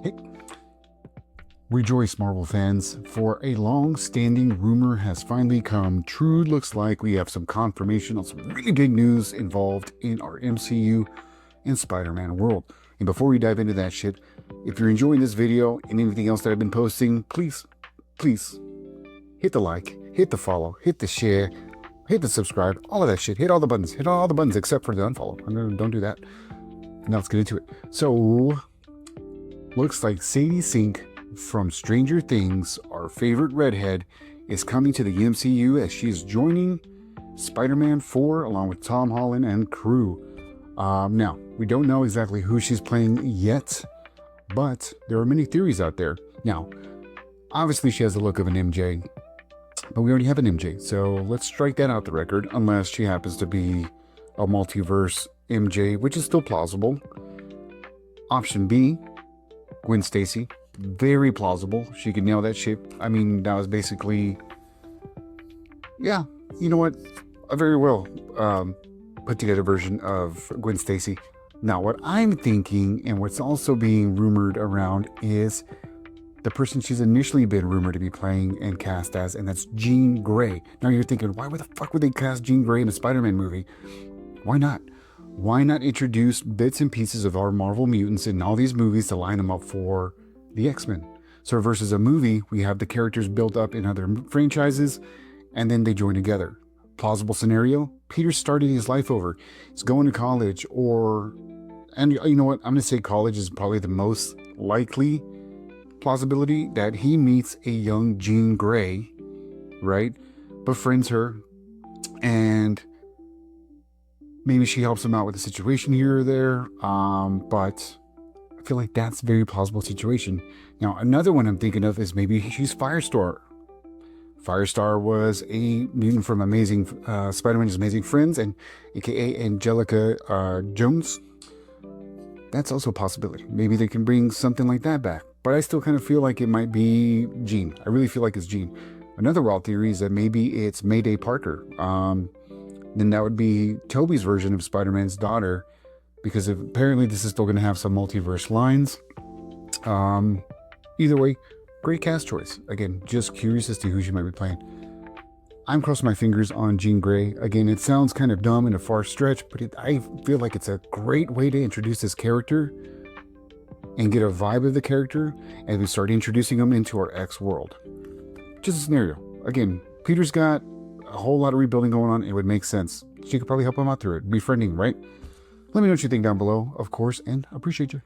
Hey, rejoice, Marvel fans, for a long-standing rumor has finally come true. Looks like we have some confirmation on some really big news involved in our MCU and Spider-Man world. And before we dive into that shit, if you're enjoying this video and anything else that I've been posting, please hit the like, hit the follow, hit the share, hit the subscribe, all of that shit. Hit all the buttons except for the unfollow. Don't do that. Now let's get into it. So, looks like Sadie Sink from Stranger Things, our favorite redhead, is coming to the MCU as she is joining Spider-Man 4 along with Tom Holland and crew. Now, we don't know exactly who she's playing yet, but there are many theories out there. Now, obviously she has the look of an MJ, but we already have an MJ, so let's strike that out the record, unless she happens to be a multiverse MJ, which is still plausible. Option B, Gwen Stacy, very plausible. She could nail that shit. I mean, that was basically, yeah, you know what, a very well put together version of Gwen Stacy. Now, what I'm thinking, and what's also being rumored around, is the person she's initially been rumored to be playing and cast as, and that's Jean Grey. Now you're thinking, why the fuck would they cast Jean Grey in a Spider-Man movie? Why not? Why not introduce bits and pieces of our Marvel mutants in all these movies to line them up for the X-Men? So versus a movie, we have the characters built up in other franchises, and then they join together. Plausible scenario, Peter's starting his life over. He's going to college, and you know what? I'm going to say college is probably the most likely plausibility, that he meets a young Jean Grey, right? Befriends her, and maybe she helps him out with a situation here or there, but I feel like that's a very plausible situation. Now, another one I'm thinking of is maybe she's Firestar. Firestar was a mutant from Amazing Spider-Man's Amazing Friends, and aka Angelica Jones. That's also a possibility. Maybe they can bring something like that back. But I still kind of feel like it might be Jean. I really feel like it's Jean. Another wild theory is that maybe it's Mayday Parker. Then that would be Toby's version of Spider-Man's daughter, because apparently this is still going to have some multiverse lines. Either way, great cast choice. Again, just curious as to who she might be playing. I'm crossing my fingers on Jean Grey. Again, it sounds kind of dumb and a far stretch, but I feel like it's a great way to introduce this character and get a vibe of the character as we start introducing them into our X world. Just a scenario. Again, Peter's got a whole lot of rebuilding going on. It would make sense. She could probably help him out through it. Befriending, right? Let me know what you think down below, of course, and appreciate you.